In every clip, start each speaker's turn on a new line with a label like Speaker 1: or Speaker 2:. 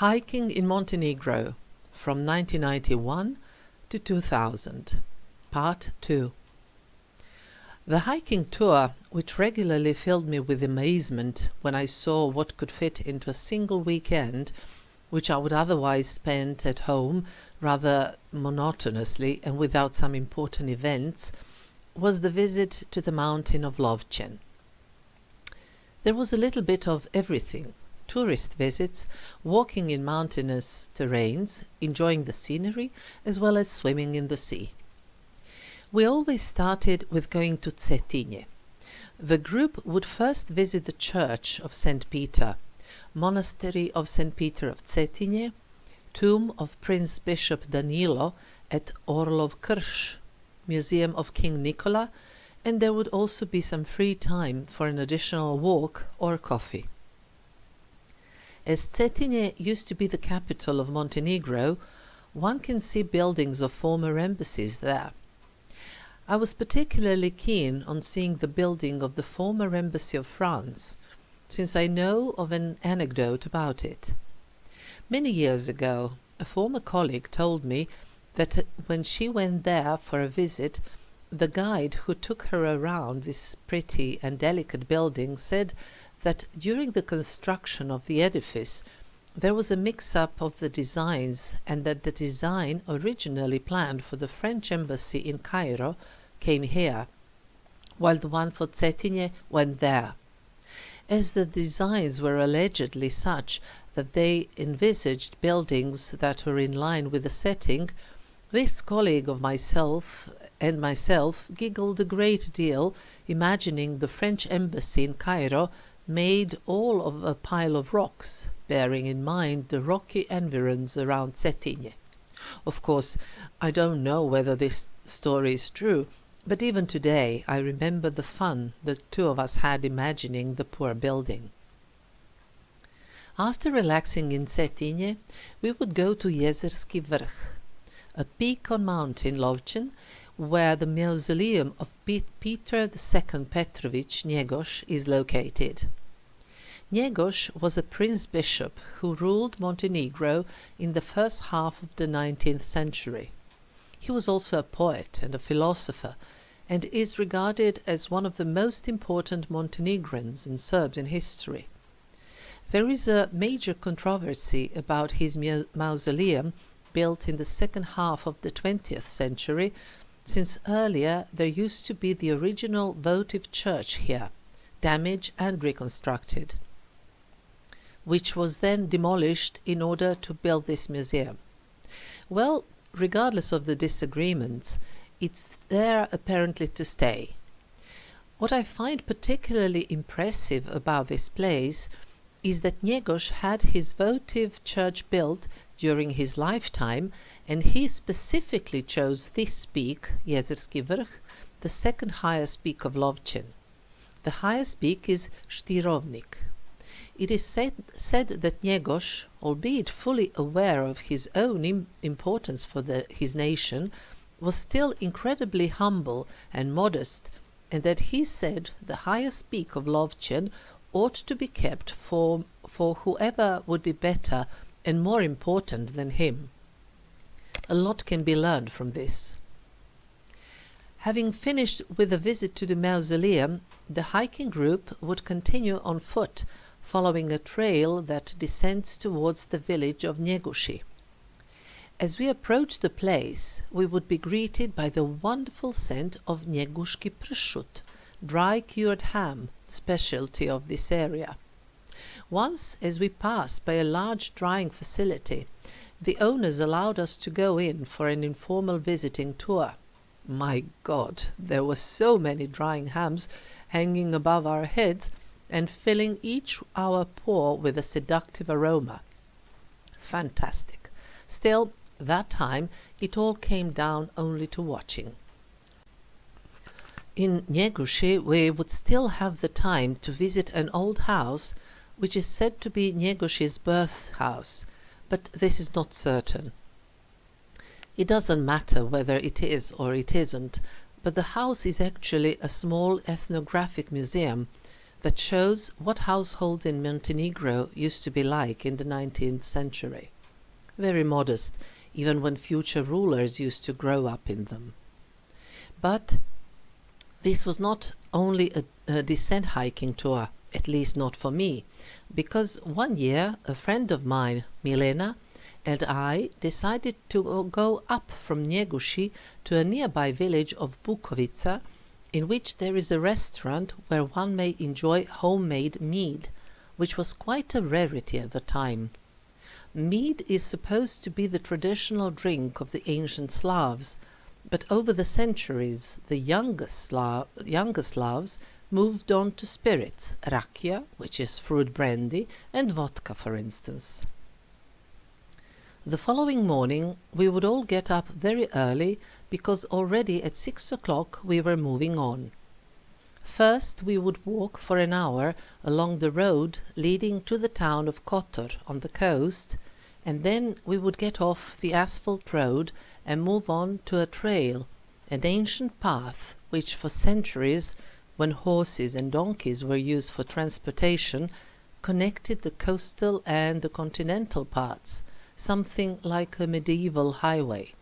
Speaker 1: Hiking in Montenegro from 1991 to 2000, Part 2. The hiking tour, which regularly filled me with amazement when I saw what could fit into a single weekend, which I would otherwise spend at home rather monotonously and without some important events, was the visit to the mountain of Lovćen. There was a little bit of everything: tourist visits, walking in mountainous terrains, enjoying the scenery, as well as swimming in the sea. We always started with going to Cetinje. The group would first visit the church of St. Peter, monastery of St. Peter of Cetinje, tomb of Prince Bishop Danilo at Orlov Krš, museum of King Nikola, and there would also be some free time for an additional walk or coffee. As Cetinje used to be the capital of Montenegro, one can see buildings of former embassies there. I was particularly keen on seeing the building of the former embassy of France, since I know of an anecdote about it. Many years ago, a former colleague told me that when she went there for a visit, the guide who took her around this pretty and delicate building said that during the construction of the edifice there was a mix-up of the designs, and that the design originally planned for the French embassy in Cairo came here, while the one for Cetinje went there. As the designs were allegedly such that they envisaged buildings that were in line with the setting, this colleague of myself giggled a great deal, imagining the French embassy in Cairo made all of a pile of rocks, bearing in mind the rocky environs around Cetinje. Of course, I don't know whether this story is true, but even today I remember the fun the two of us had imagining the poor building. After relaxing in Cetinje, we would go to Jezerski Vrh, a peak on Mountain Lovćen, where the mausoleum of Peter II Petrovich Njegoš is located. Njegoš was a prince-bishop who ruled Montenegro in the first half of the 19th century. He was also a poet and a philosopher, and is regarded as one of the most important Montenegrins and Serbs in history. There is a major controversy about his mausoleum, built in the second half of the 20th century, since earlier there used to be the original votive church here, damaged and reconstructed, which was then demolished in order to build this museum. Well, regardless of the disagreements, it's there apparently to stay. What I find particularly impressive about this place is that Njegoš had his votive church built during his lifetime, and he specifically chose this peak, Jezerski Vrh, the second highest peak of Lovćen. The highest peak is Štirovnik. It is said that Njegoš, albeit fully aware of his own importance for his nation, was still incredibly humble and modest, and that he said the highest peak of Lovćen ought to be kept for whoever would be better and more important than him. A lot can be learned from this. Having finished with a visit to the mausoleum, the hiking group would continue on foot, following a trail that descends towards the village of Njegoši. As we approached the place, we would be greeted by the wonderful scent of Njeguški pršut, dry-cured ham, specialty of this area. Once, as we passed by a large drying facility, the owners allowed us to go in for an informal visiting tour. My God, there were so many drying hams hanging above our heads and filling each our pore with a seductive aroma. Fantastic. Still, that time it all came down only to watching. In Njegoši we would still have the time to visit an old house which is said to be Njegoši's birth house, but this is not certain. It doesn't matter whether it is or it isn't, but the house is actually a small ethnographic museum that shows what households in Montenegro used to be like in the 19th century. Very modest, even when future rulers used to grow up in them. But this was not only a descent hiking tour, at least not for me, because one year a friend of mine, Milena, and I decided to go up from Njeguši to a nearby village of Bukovica, in which there is a restaurant where one may enjoy homemade mead, which was quite a rarity at the time. Mead is supposed to be the traditional drink of the ancient Slavs, but over the centuries the younger Slavs moved on to spirits, rakia, which is fruit brandy, and vodka, for instance. The following morning we would all get up very early, because already at 6 o'clock we were moving on. First we would walk for an hour along the road leading to the town of Kotor on the coast, and then we would get off the asphalt road and move on to a trail, an ancient path which for centuries, when horses and donkeys were used for transportation, connected the coastal and the continental parts, something like a medieval highway.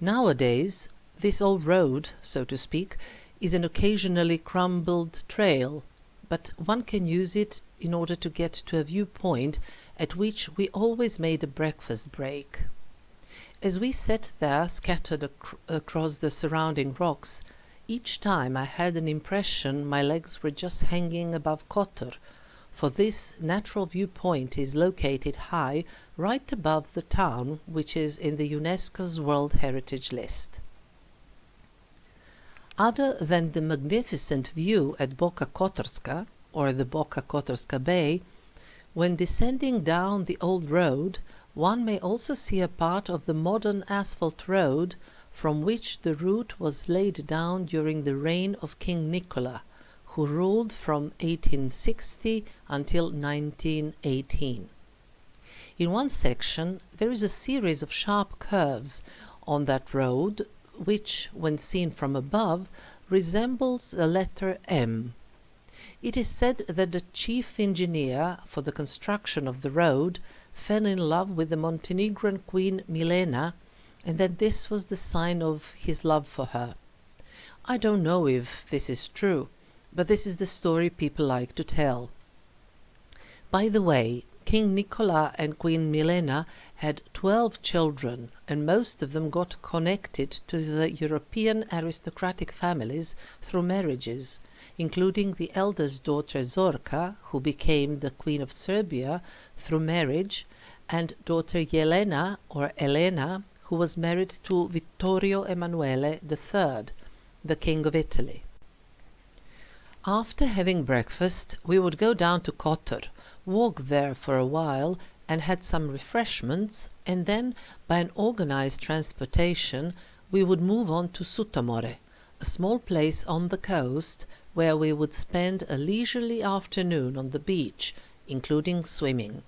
Speaker 1: Nowadays, this old road, so to speak, is an occasionally crumbled trail, but one can use it in order to get to a viewpoint at which we always made a breakfast break. As we sat there scattered across the surrounding rocks, each time I had an impression my legs were just hanging above Kotor, for this natural viewpoint is located high right above the town, which is in the UNESCO's World Heritage List. Other than the magnificent view at Boka Kotorska, or the Boka Kotorska Bay, when descending down the old road, one may also see a part of the modern asphalt road from which the route was laid down during the reign of King Nicola, who ruled from 1860 until 1918. In one section there is a series of sharp curves on that road which, when seen from above, resembles the letter M. It is said that the chief engineer for the construction of the road fell in love with the Montenegrin queen Milena, and that this was the sign of his love for her. I don't know if this is true, but this is the story people like to tell. By the way, King Nicola and Queen Milena had 12 children, and most of them got connected to the European aristocratic families through marriages, including the eldest daughter Zorka, who became the Queen of Serbia through marriage, and daughter Jelena, or Elena, who was married to Vittorio Emanuele III, the King of Italy. After having breakfast, we would go down to Kotor, walk there for a while, and had some refreshments, and then, by an organized transportation, we would move on to Sutomore, a small place on the coast where we would spend a leisurely afternoon on the beach, including swimming.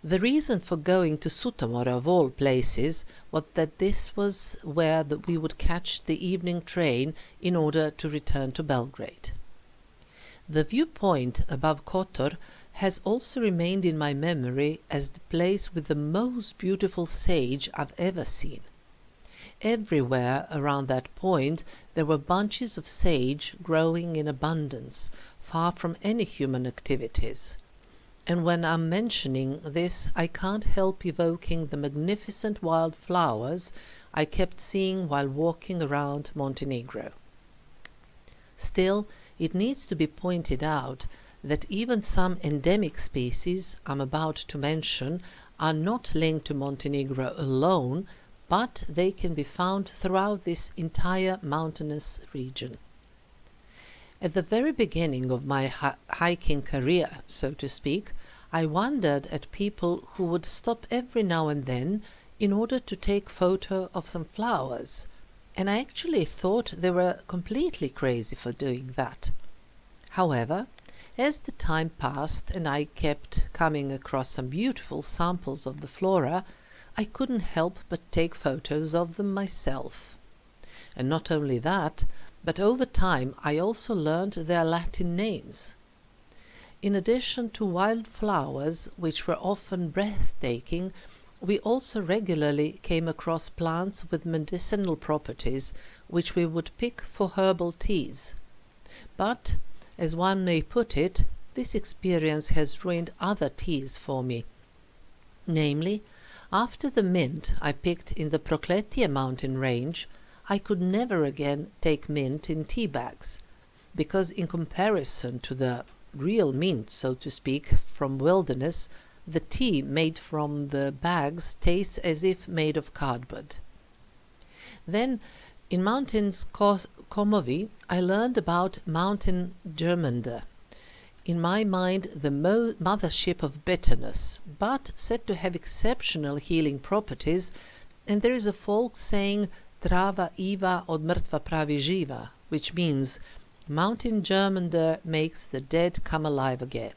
Speaker 1: The reason for going to Sutomore of all places was that this was where we would catch the evening train in order to return to Belgrade. The viewpoint above Kotor has also remained in my memory as the place with the most beautiful sage I've ever seen. Everywhere around that point there were bunches of sage growing in abundance, far from any human activities. And when I'm mentioning this, I can't help evoking the magnificent wild flowers I kept seeing while walking around Montenegro. Still, it needs to be pointed out that even some endemic species I'm about to mention are not linked to Montenegro alone, but they can be found throughout this entire mountainous region. At the very beginning of my hiking career, so to speak, I wondered at people who would stop every now and then in order to take photo of some flowers, and I actually thought they were completely crazy for doing that. However, as the time passed and I kept coming across some beautiful samples of the flora, I couldn't help but take photos of them myself. And not only that, but over time I also learned their Latin names. In addition to wild flowers, which were often breathtaking, we also regularly came across plants with medicinal properties, which we would pick for herbal teas. But, as one may put it, this experience has ruined other teas for me. Namely, after the mint I picked in the Prokletie mountain range, I could never again take mint in tea bags, because in comparison to the real mint, so to speak, from wilderness, the tea made from the bags tastes as if made of cardboard. Then, in mountains Komovi, I learned about mountain germander, in my mind the mothership of bitterness, but said to have exceptional healing properties, and there is a folk saying trava iva od mrtva pravi živa, which means mountain germander makes the dead come alive again.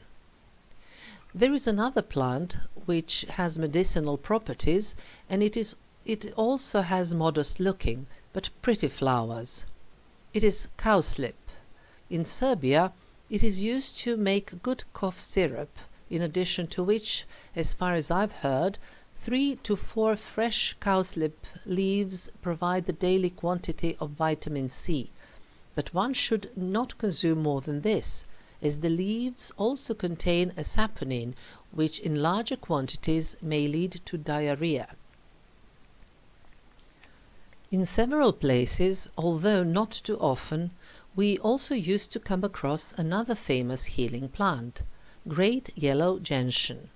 Speaker 1: There is another plant which has medicinal properties, and it also has modest looking but pretty flowers. It is cowslip. In Serbia it is used to make good cough syrup, in addition to which, as far as I've heard, 3 to 4 fresh cowslip leaves provide the daily quantity of vitamin C, but one should not consume more than this, as the leaves also contain a saponin, which in larger quantities may lead to diarrhea. In several places, although not too often, we also used to come across another famous healing plant, great yellow gentian,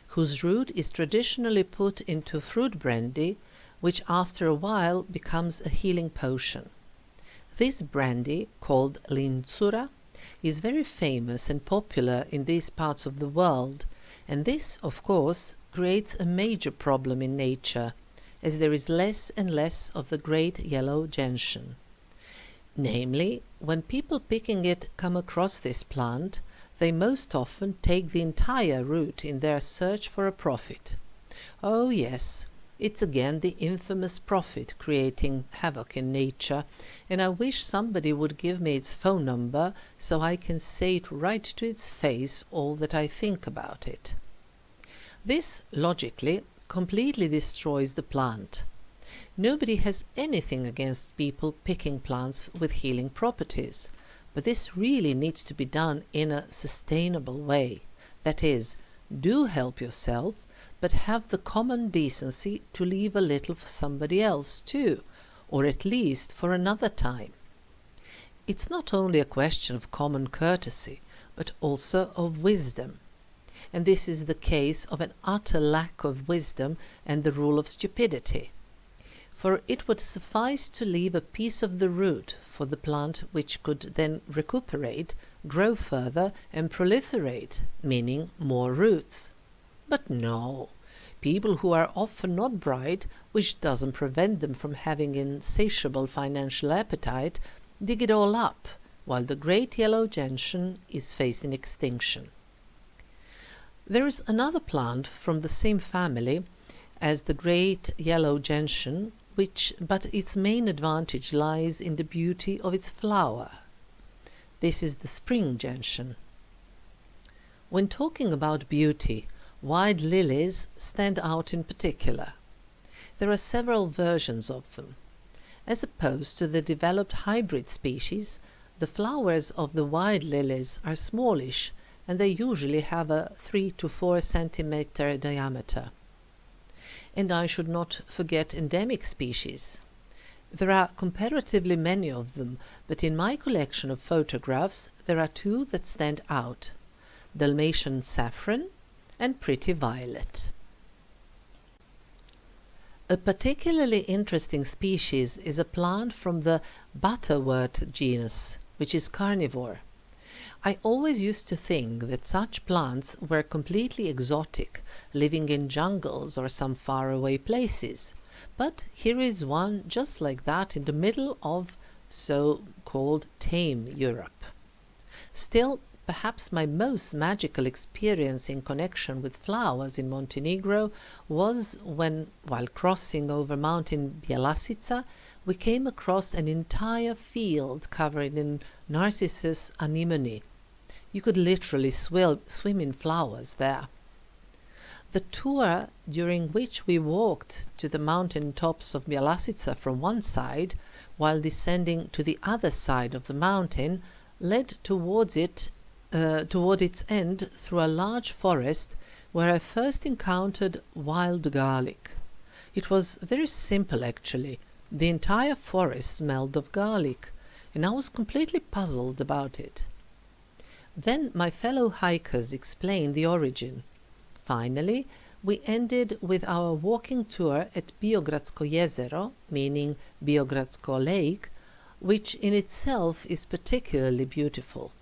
Speaker 1: whose root is traditionally put into fruit brandy, which after a while becomes a healing potion. This brandy, called lintsura, is very famous and popular in these parts of the world, and this, of course, creates a major problem in nature, as there is less and less of the great yellow gentian. Namely, when people picking it come across this plant, they most often take the entire root in their search for a profit. Oh yes, it's again the infamous profit creating havoc in nature, and I wish somebody would give me its phone number so I can say it right to its face all that I think about it. This, logically, completely destroys the plant. Nobody has anything against people picking plants with healing properties, but this really needs to be done in a sustainable way. That is, do help yourself, but have the common decency to leave a little for somebody else too, or at least for another time. It's not only a question of common courtesy, but also of wisdom. And this is the case of an utter lack of wisdom and the rule of stupidity. For it would suffice to leave a piece of the root for the plant, which could then recuperate, grow further, and proliferate, meaning more roots. But no, people who are often not bright, which doesn't prevent them from having insatiable financial appetite, dig it all up, while the great yellow gentian is facing extinction. There is another plant from the same family as the great yellow gentian, but its main advantage lies in the beauty of its flower. This is the spring gentian. When talking about beauty, wild lilies stand out in particular. There are several versions of them. As opposed to the developed hybrid species, the flowers of the wild lilies are smallish, and they usually have a 3 to 4 centimeter diameter. And I should not forget endemic species. There are comparatively many of them, but in my collection of photographs there are 2 that stand out: Dalmatian saffron and pretty violet. A particularly interesting species is a plant from the butterwort genus, which is carnivore. I always used to think that such plants were completely exotic, living in jungles or some faraway places. But here is one just like that in the middle of so-called tame Europe. Still, perhaps my most magical experience in connection with flowers in Montenegro was when, while crossing over Mountain Bjelasica, we came across an entire field covered in narcissus anemone. You could literally swim in flowers there. The tour, during which we walked to the mountain tops of Bialasica from one side, while descending to the other side of the mountain, led toward its end through a large forest where I first encountered wild garlic. It was very simple, actually. The entire forest smelled of garlic, and I was completely puzzled about it. Then my fellow hikers explained the origin. Finally, we ended with our walking tour at Biogradsko jezero, meaning Biogradsko Lake, which in itself is particularly beautiful.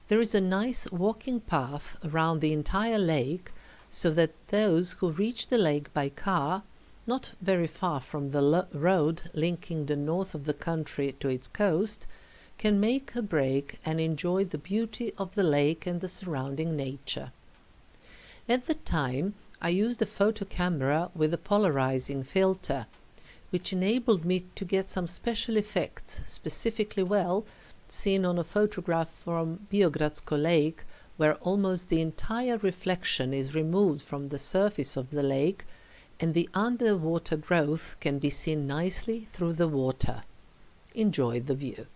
Speaker 1: There is a nice walking path around the entire lake, so that those who reach the lake by car, not very far from the road linking the north of the country to its coast, can make a break and enjoy the beauty of the lake and the surrounding nature. At the time, I used a photo camera with a polarizing filter, which enabled me to get some special effects specifically well seen on a photograph from Biogradsko Lake, where almost the entire reflection is removed from the surface of the lake and the underwater growth can be seen nicely through the water. Enjoy the view.